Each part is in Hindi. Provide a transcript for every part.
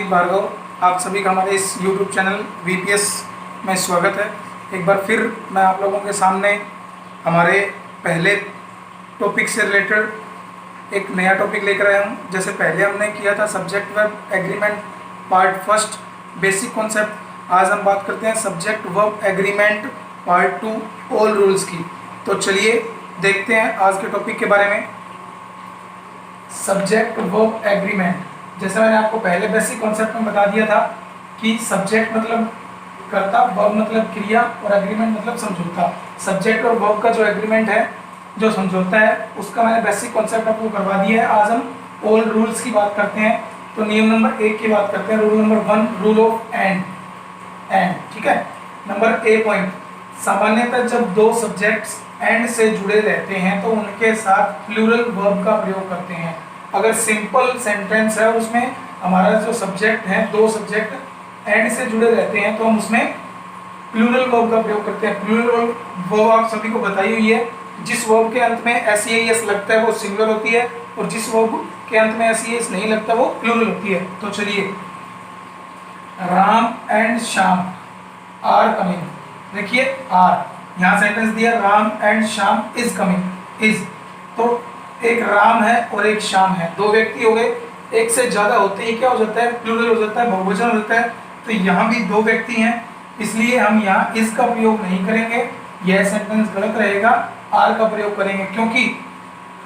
प्रतीक भार्गव, आप सभी का हमारे इस YouTube चैनल VPS में स्वागत है। एक बार फिर मैं आप लोगों के सामने हमारे पहले टॉपिक से रिलेटेड एक नया टॉपिक लेकर आया हूँ। जैसे पहले हमने किया था subject verb agreement part first basic concept, आज हम बात करते हैं subject verb agreement part 2 all rules की। तो चलिए देखते हैं आज के टॉपिक के बारे में। सब्जेक्ट वर्ब एग्रीमेंट, जैसे मैंने आपको पहले बेसिक कॉन्सेप्ट में बता दिया था कि सब्जेक्ट मतलब कर्ता, वर्ब मतलब क्रिया और एग्रीमेंट मतलब समझौता। सब्जेक्ट और वर्ब का जो एग्रीमेंट है, जो समझौता है, उसका मैंने बेसिक कॉन्सेप्ट आपको करवा दिया है। आज हम ऑल रूल्स की बात करते हैं। तो नियम नंबर 1 की बात करते हैं। Rule number 1, rule of and. ठीक है। नंबर ए पॉइंट, सामान्यतः जब दो सब्जेक्ट्स एंड से जुड़े रहते हैं तो उनके साथ प्लूरल वर्ब का प्रयोग करते हैं। अगर सिंपल सेंटेंस है और उसमें हमारा जो सब्जेक्ट है, दो सब्जेक्ट एंड से जुड़े रहते हैं, तो हम उसमें प्लूरल वर्ब का प्रयोग करते हैं। प्लूरल वर्ब आप सभी को बताई हुई है, जिस वर्ब के अंत में एस लगता है वो सिंगुलर होती है, और जिस वर्ब के अंत में एस नहीं लगता वो प्लूरल होती है। तो चलिए, Ram and Shyam are coming. देखिए आर, यहाँ सेंटेंस दिया Ram and Shyam is coming. Is तो एक राम है और एक श्याम है, दो व्यक्ति हो गए। एक से ज्यादा होते ही क्या हो जाता है, प्लूरल हो जाता है, बहुवचन हो जाता है। तो यहाँ भी दो व्यक्ति हैं, इसलिए हम यहाँ इस का प्रयोग नहीं करेंगे, यह सेंटेंस गलत रहेगा। आर का प्रयोग करेंगे, क्योंकि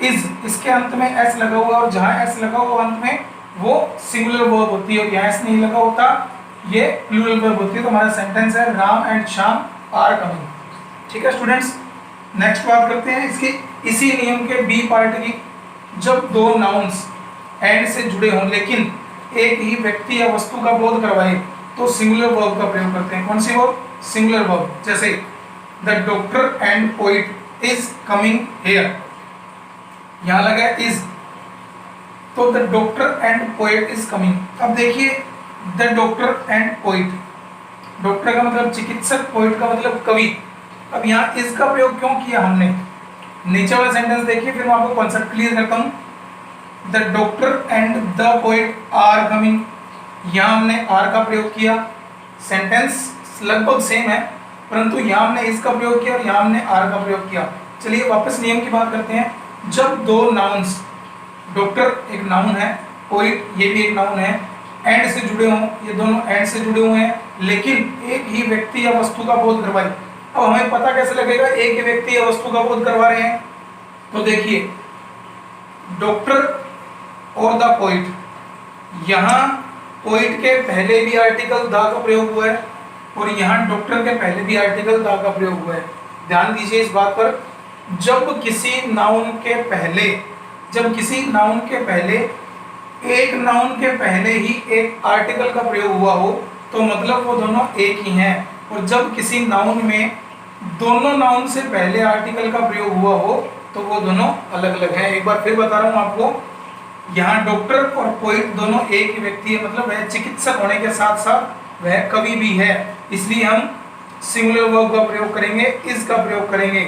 इज, इसके अंत में एस लगा हुआ, और जहाँ एस लगा हुआ अंत में वो सिंगुलर वर्ब होती है, और यहाँ एस नहीं लगा होता, ये प्लूरल वर्ब होती है। तो हमारा सेंटेंस है Ram and Shyam are coming. ठीक है स्टूडेंट्स, नेक्स्ट बात करते हैं इसकी इसी नियम के बी पार्ट की। जब दो नाउन्स एंड से जुड़े हों लेकिन एक ही व्यक्ति या वस्तु का बोध करवाए तो सिंगुलर वर्ब का प्रयोग करते हैं। कौन सी वर्ब? Singular verb. जैसे the doctor and poet is coming here, यहां लगा इज, तो the doctor and poet is coming. अब देखिए, the doctor and poet, doctor का मतलब चिकित्सक, पोइट का मतलब कवि। अब यहाँ इस का प्रयोग क्यों किया हमने? नीचे वाला सेंटेंस देखिए, फिर मैं आपको कॉन्सेप्ट क्लियर करता हूँ। The doctor and the poet are coming, यहाँ हमने आर का प्रयोग किया। सेंटेंस लगभग सेम है, परंतु यहाँ हमने इसका प्रयोग किया और यहाँ हमने आर का प्रयोग किया। चलिए वापस नियम की बात करते हैं। जब दो नाउन्स, डॉक्टर एक नाउन है, पोइट ये भी एक नाउन है, एंड से जुड़े हों, ये दोनों एंड से जुड़े हुए हैं, लेकिन एक ही व्यक्ति या वस्तु का बोध करवाए। अब हमें पता कैसे लगेगा एक ही व्यक्ति या वस्तु का बोध करवा रहे हैं? तो देखिए, डॉक्टर और द पोइट, यहाँ पोइट के पहले भी आर्टिकल द का प्रयोग हुआ है और यहाँ डॉक्टर के पहले भी आर्टिकल द का प्रयोग हुआ है। ध्यान दीजिए इस बात पर। जब किसी नाउन के पहले एक नाउन के पहले ही एक आर्टिकल का प्रयोग हुआ हो तो मतलब वो दोनों एक ही हैं, और जब किसी नाउन में दोनों नाउन से पहले आर्टिकल का प्रयोग हुआ हो तो वो दोनों अलग अलग हैं। एक बार फिर बता रहा हूँ आपको, यहाँ डॉक्टर और पोइट दोनों एक ही व्यक्ति है, मतलब वह चिकित्सक होने के साथ साथ वह कवि भी है, इसलिए हम सिंगुलर वर्ब का प्रयोग करेंगे, इस का प्रयोग करेंगे।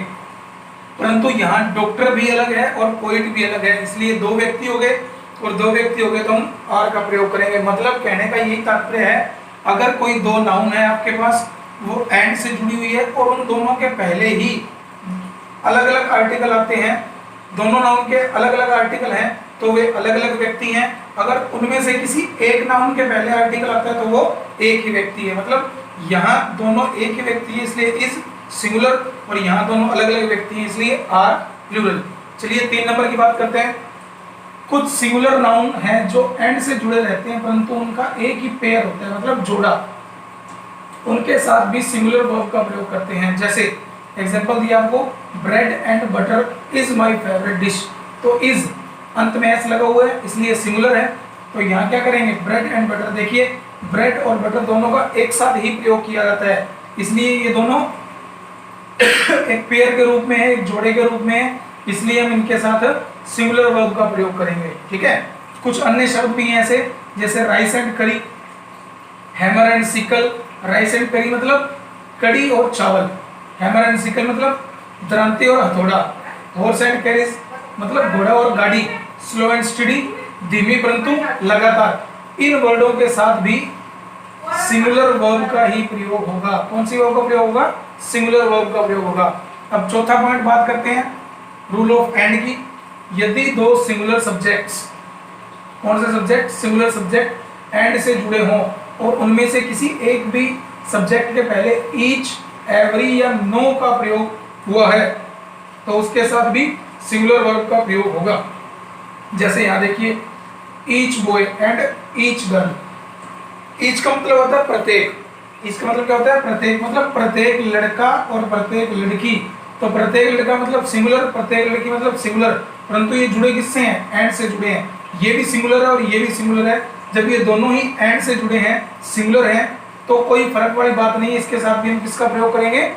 परंतु यहाँ डॉक्टर भी अलग है और पोइट भी अलग है, इसलिए दो व्यक्ति हो गए, और दो व्यक्ति हो गए तो हम आर का प्रयोग करेंगे। मतलब कहने का यही तात्पर्य है, अगर कोई दो नाउन है आपके पास, वो एंड से जुड़ी हुई है और उन दोनों के पहले ही अलग अलग आर्टिकल आते हैं, दोनों नाउन के अलग अलग आर्टिकल हैं, तो वे अलग अलग व्यक्ति हैं। अगर उनमें से किसी एक नाउन के पहले आर्टिकल आता है तो वो एक ही व्यक्ति है। मतलब यहाँ दोनों एक ही व्यक्ति है, इसलिए इज सिंगुलर, और यहाँ दोनों अलग अलग व्यक्ति हैं, इसलिए आर प्लूरल। चलिए 3 नंबर की बात करते हैं। कुछ सिंगुलर नाउन हैं जो एंड से जुड़े रहते हैं परंतु उनका एक ही पेयर होता है, मतलब जोड़ा, उनके साथ भी सिंगुलर वर्ब का प्रयोग करते हैं। जैसे एग्जांपल दिया आपको, bread and butter is my favourite dish. तो इज अंत में एस लगा हुआ है, इसलिए सिंगुलर है। तो यहाँ क्या करेंगे, ब्रेड एंड बटर। देखिए, ब्रेड और बटर दोनों का एक साथ ही प्रयोग किया जाता है, इसलिए ये दोनों एक पेयर के रूप में है, एक जोड़े के रूप में है, इसलिए हम इनके साथ सिंगुलर वर्ब का प्रयोग करेंगे। ठीक है। कुछ अन्य शब्द भी हैं ऐसे, जैसे राइस एंड करी, hammer and sickle. Rice and करी मतलब कड़ी और चावल, हैमर एंड सिकल मतलब दरांती और हथौड़ा, हॉर्स एंड कैरिज मतलब घोड़ा और गाड़ी, स्लो एंड स्टडी धीमी परंतु लगातार। इन वर्डों के साथ भी सिंगुलर वर्ब का ही प्रयोग होगा। कौन सी वर्ब का प्रयोग होगा? सिंगुलर वर्ब का प्रयोग होगा। अब चौथा पॉइंट बात करते हैं रूल ऑफ एंड की। यदि दो सिंगुलर सब्जेक्ट्स, कौन से सब्जेक्ट? सिंगुलर सब्जेक्ट एंड से जुड़े हों और उनमें से किसी एक भी सब्जेक्ट के पहले ईच, एवरी या नो का प्रयोग हुआ है तो उसके साथ भी सिंगुलर वर्ब का प्रयोग होगा। जैसे यहां देखिए, each boy and each girl. Each का मतलब होता है प्रत्येक। ईच का मतलब क्या होता है? प्रत्येक, मतलब प्रत्येक लड़का और प्रत्येक लड़की। तो प्रत्येक लड़का मतलब सिंगुलर, प्रत्येक लड़की मतलब सिंगुलर, परंतु ये जुड़े किससे हैं? एंड से जुड़े हैं। ये भी सिंगुलर है और ये भी सिंगुलर है। जब ये दोनों ही एंड से जुड़े हैं, सिंगुलर हैं, तो कोई फर्क वाली बात नहीं है। इसके साथ भी हम किसका प्रयोग करेंगे?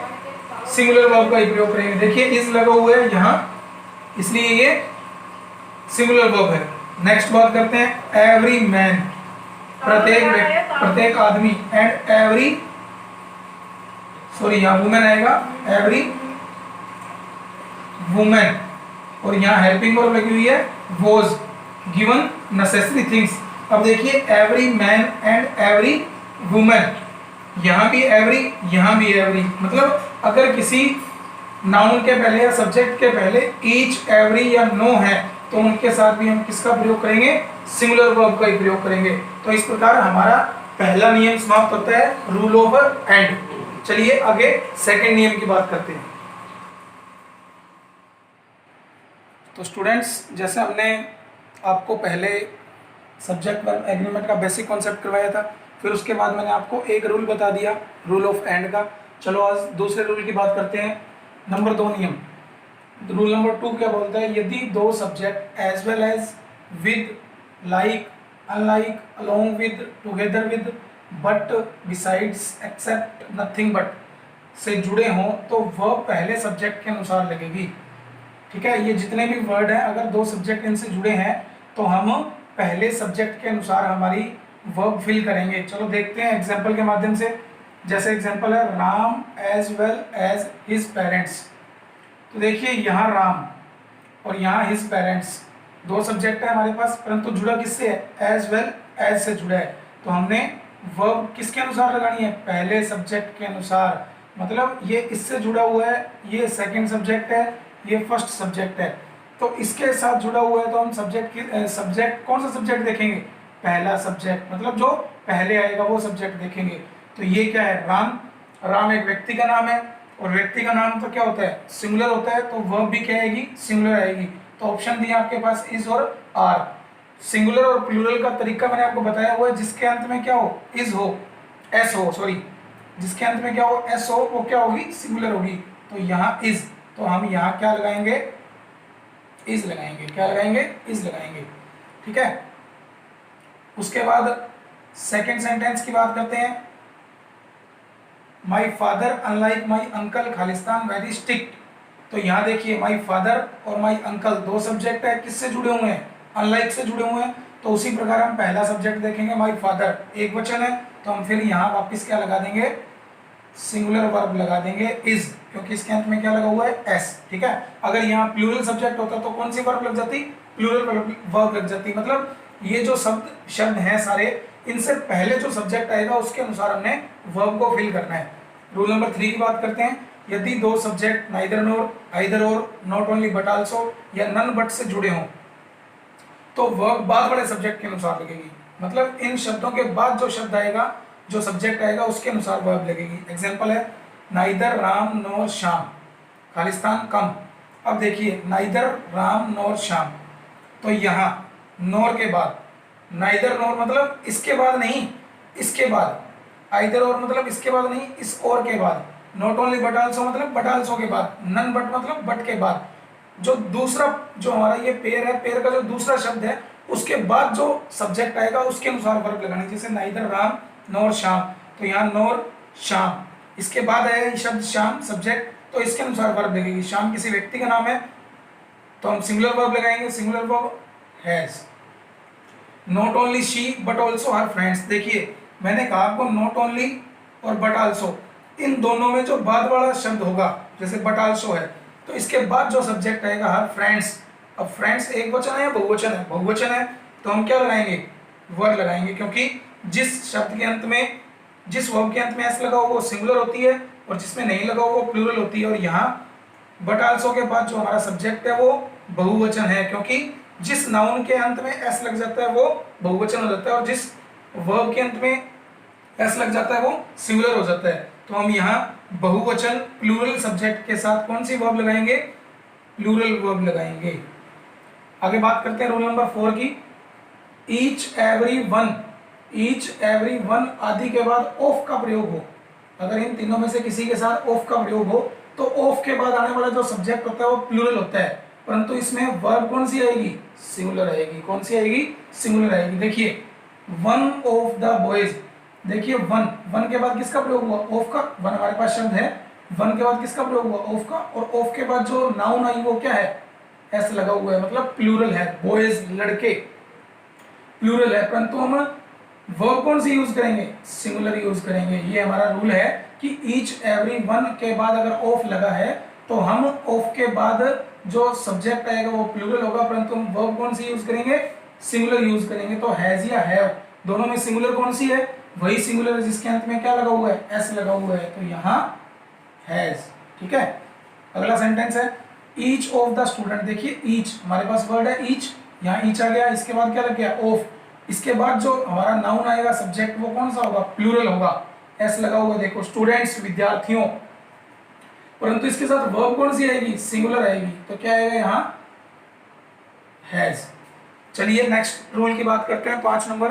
सिंगुलर वर्ब का ही प्रयोग करेंगे। देखिए इज लगा हुआ है यहाँ, इसलिए ये सिंगुलर वर्ब है। नेक्स्ट बात करते हैं एवरी मैन, प्रत्येक आदमी, एंड एवरी, सॉरी यहाँ वुमेन आएगा, एवरी वुमेन, और यहाँ हेल्पिंग वर्ब लगी हुई है वॉज गिवन नेसेसरी थिंग्स। अब देखिए every man and every women, यहाँ भी एवरी, यहाँ भी एवरी, मतलब अगर किसी नाउन के पहले या सब्जेक्ट के पहले ईच, एवरी या नो है तो उनके साथ भी हम किसका प्रयोग करेंगे? सिंगुलर वर्ब का ही प्रयोग करेंगे। तो इस प्रकार हमारा पहला नियम समाप्त होता है, रूल ओवर एंड। चलिए आगे सेकंड नियम की बात करते हैं। तो स्टूडेंट्स, जैसे हमने आपको पहले सब्जेक्ट वर्ब एग्रीमेंट का बेसिक कॉन्सेप्ट करवाया था, फिर उसके बाद मैंने आपको एक रूल बता दिया रूल ऑफ एंड का। चलो आज दूसरे रूल की बात करते हैं, नंबर 2 नियम। रूल नंबर 2 क्या बोलता है? यदि दो subject as well as, with, like, unlike, along with, together with, but, besides, except, nothing but से जुड़े हों तो वह पहले सब्जेक्ट के अनुसार लगेगी। ठीक है, ये जितने भी वर्ड हैं अगर दो सब्जेक्ट इनसे जुड़े हैं तो हम पहले सब्जेक्ट के अनुसार हमारी वर्ब फिल करेंगे। चलो देखते हैं एग्जाम्पल के माध्यम से। जैसे एग्जाम्पल है Ram as well as his parents. तो देखिए यहाँ राम और यहाँ हिज पेरेंट्स, दो सब्जेक्ट है हमारे पास, परंतु जुड़ा किससे है? एज वेल एज से जुड़ा है। तो हमने वर्ब किसके अनुसार लगानी है? पहले सब्जेक्ट के अनुसार। मतलब ये इससे जुड़ा हुआ है, ये सेकंड सब्जेक्ट है, ये फर्स्ट सब्जेक्ट है, तो इसके साथ जुड़ा हुआ है तो हम सब्जेक्ट कौन सा सब्जेक्ट देखेंगे? पहला सब्जेक्ट, मतलब जो पहले आएगा वो सब्जेक्ट देखेंगे। तो ये क्या है? राम। राम एक व्यक्ति का नाम है और व्यक्ति का नाम तो क्या होता है? सिंगुलर होता है, तो वर्ब भी क्या आएगी? सिंगुलर आएगी। तो ऑप्शन दिए आपके पास इज और आर। सिंगुलर और प्लूरल का तरीका मैंने आपको बताया हुआ है, जिसके अंत में क्या हो? इज हो, एस हो, सॉरी, जिसके अंत में क्या हो? एस हो, वो क्या होगी? सिंगुलर होगी। तो यहाँ इज, तो हम यहाँ क्या लगाएंगे? इज लगाएंगे। क्या लगाएंगे? इज लगाएंगे। ठीक है, उसके बाद सेकेंड सेंटेंस की बात करते हैं। My father unlike my uncle Khalistan very strict. तो यहाँ देखिए माई फादर और माई अंकल दो सब्जेक्ट है, किससे जुड़े हुए हैं? अनलाइक से जुड़े हुए हैं। तो उसी प्रकार हम पहला सब्जेक्ट देखेंगे माई फादर, एक वचन है, तो हम फिर यहाँ वापिस क्या लगा देंगे? सिंगुलर वर्ब लगा देंगे इज, क्योंकि इसके अंत में क्या लगा हुआ है? एस। ठीक है, अगर यहाँ प्लूरल सब्जेक्ट होता तो कौन सी वर्ब लग जाती? प्लूरल वर्ब लग जाती। मतलब ये जो शब्द हैं सारे, इनसे पहले जो सब्जेक्ट आएगा उसके अनुसार हमने वर्ब को फिल करना है। रूल नंबर 3 की बात करते हैं। यदि दो सब्जेक्ट नाइदर नोर, आइदर और, नॉट ओनली बट आल्सो या नन बट से जुड़े हों तो वर्ब बाद वाले सब्जेक्ट के अनुसार लगेगी। मतलब इन शब्दों के बाद जो शब्द आएगा, जो सब्जेक्ट आएगा उसके अनुसार वर्ब लगेगी। एग्जाम्पल है नाइदर राम नोर श्याम खालिस्तान कम। अब देखिए नाइदर राम नोर श्याम, तो यहाँ नोर के बाद, नाइदर नोर मतलब इसके बाद नहीं, इसके बाद, आइदर और मतलब इसके बाद नहीं, इस और के बाद, नॉट ओनली बट आल्सो मतलब बट आल्सो के बाद, नन बट मतलब बट के बाद, जो दूसरा जो हमारा ये पेयर है, पेयर का जो दूसरा शब्द है उसके बाद जो सब्जेक्ट आएगा उसके अनुसार वर्ब लगानी। जैसे नाइदर राम नोर श्याम, तो यहाँ नोर श्याम, इसके बाद आया शब्द श्याम सब्जेक्ट, तो इसके अनुसार वर्ब लगेगी। श्याम किसी व्यक्ति का नाम है तो हम सिंगुलर वर्ब लगाएंगे, singular verb has. Not only she but also her friends. देखिए मैंने कहा आपको नॉट ओनली और बट आल्सो, इन दोनों में जो बाद वाला शब्द होगा, जैसे बट आल्सो है तो इसके बाद जो सब्जेक्ट आएगा हर फ्रेंड्स। अब फ्रेंड्स एक वचन है या बहुवचन है? बहुवचन है, तो हम क्या लगाएंगे? वर लगाएंगे, क्योंकि जिस शब्द के अंत में, जिस वर्ब के अंत में एस लगा होगा वो सिंगुलर होती है और जिसमें नहीं लगा होगा वो प्लूरल होती है। और यहाँ बट आल्सो के बाद जो हमारा सब्जेक्ट है वो बहुवचन है, क्योंकि जिस नाउन के अंत में एस लग जाता है वो बहुवचन हो जाता है और जिस वर्ब के अंत में एस लग जाता है वो सिंगुलर हो जाता है। तो हम यहाँ बहुवचन प्लूरल सब्जेक्ट के साथ कौन सी वर्ब लगाएंगे? प्लूरल वर्ब लगाएंगे। आगे बात करते हैं रूल नंबर 4 की। ईच एवरी वन आदि के बाद ऑफ का प्रयोग हो। अगर इन तीनों में से किसी के साथ ऑफ का प्रयोग हो तो ऑफ के बाद आने वाला जो सब्जेक्ट होता है वो प्लूरल होता है, परंतु इसमें वर्ब कौन सी आएगी? सिंगुलर आएगी। कौन सी आएगी? सिंगुलर आएगी। देखिए वन ऑफ द बॉयज, देखिए वन के बाद किसका प्रयोग हुआ? ऑफ का। वन हमारे पास शब्द है, वन के बाद किसका प्रयोग हुआ? ऑफ का। और ऑफ के बाद जो नाउन आई वो क्या है? एस लगा हुआ है, मतलब प्लूरल है। बॉयज लड़के प्लूरल है, परंतु हम वर्ब कौन सी यूज करेंगे? सिंगुलर यूज करेंगे। ये हमारा रूल है कि ईच एवरी वन के बाद अगर ऑफ लगा है तो हम ऑफ के बाद जो सब्जेक्ट आएगा वो प्लूरल होगा, परंतु हम वर्ब कौन सी यूज करेंगे? सिंगुलर यूज करेंगे। तो हैज या हैव दोनों में सिंगुलर कौन सी है? वही सिंगुलर है जिसके अंत में क्या लगा हुआ है? एस लगा हुआ है। तो यहाँ हैज। ठीक है, अगला सेंटेंस है ईच ऑफ द स्टूडेंट। देखिए ईच हमारे पास वर्ड है ईच, यहाँ ईच आ गया, इसके बाद क्या लग गया? ऑफ। इसके बाद जो हमारा नाउन आएगा सब्जेक्ट वो कौन सा होगा? प्लूरल होगा, एस लगा हुआ। देखो स्टूडेंट्स विद्यार्थियों, परंतु इसके साथ वर्ब कौन सी आएगी? सिंगुलर आएगी। तो क्या आएगा यहाँ? हैज। चलिए नेक्स्ट रूल की बात करते हैं, 5 नंबर।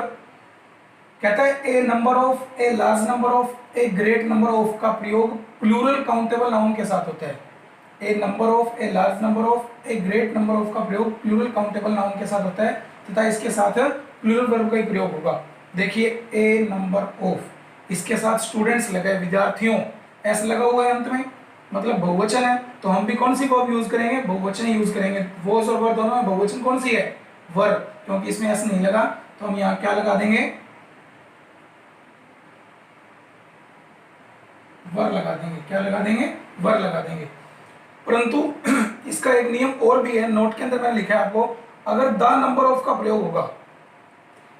कहता है a number of, a large number of, a great number of का प्रयोग प्लूरल काउंटेबल नाउन के साथ होता है। A number of, a large number of, a great number of का प्रयोग प्लूरल काउंटेबल नाउन के साथ होता है तथा इसके साथ प्लूरल वर्ब का ही प्रयोग होगा। देखिए ए नंबर ऑफ, इसके साथ स्टूडेंट्स लगे, विद्यार्थियों, एस लगा हुआ है अंत में, मतलब बहुवचन है। तो हम भी कौन सी वर्ब यूज करेंगे? बहुवचन यूज करेंगे। वॉज और वर दोनों में बहुवचन कौन सी है? वर्ब, क्योंकि इसमें एस नहीं लगा तो हम यहाँ क्या लगा देंगे? वर लगा देंगे। क्या लगा देंगे? वर लगा देंगे। परंतु इसका एक नियम और भी है, नोट के अंदर मैंने लिखा है आपको। अगर द नंबर ऑफ का प्रयोग होगा,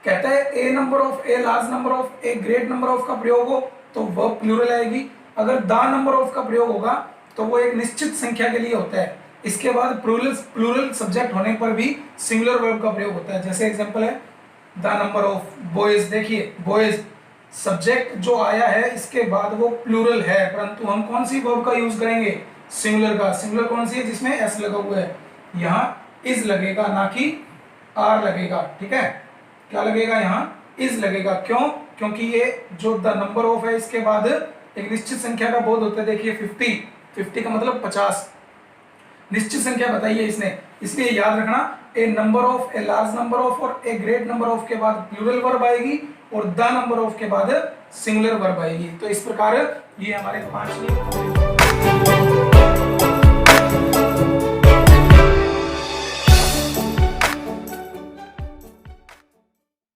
कहता है a number of, a large number of, a great number of का प्रयोग हो तो वर्ब प्लूरल आएगी। अगर द नंबर ऑफ का प्रयोग होगा तो वो एक निश्चित संख्या के लिए होता है। इसके बाद प्लूरल सब्जेक्ट होने पर भी सिंगुलर वर्ब का प्रयोग होता है। जैसे एग्जांपल है द नंबर ऑफ बॉयज। देखिए बॉयज सब्जेक्ट जो आया है इसके बाद वो प्लूरल है, परंतु हम कौन सी वर्ब का यूज करेंगे? सिंगुलर का। सिंगुलर कौन सी है? जिसमें एस लगा हुआ है। यहाँ इज लगेगा, ना कि आर लगेगा। ठीक है, क्या लगेगा? यहाँ इज लगेगा। क्यों? क्योंकि ये जो द नंबर ऑफ है इसके बाद एक निश्चित संख्या का बोध होता है। देखिए 50 का मतलब 50, निश्चित संख्या बताई है इसने, इसलिए याद रखना a number of, a large number of और ए ग्रेट नंबर ऑफ के बाद प्लूरल वर्ब आएगी और द नंबर ऑफ के बाद सिंगुलर वर्ब आएगी। तो इस प्रकार ये हमारे 5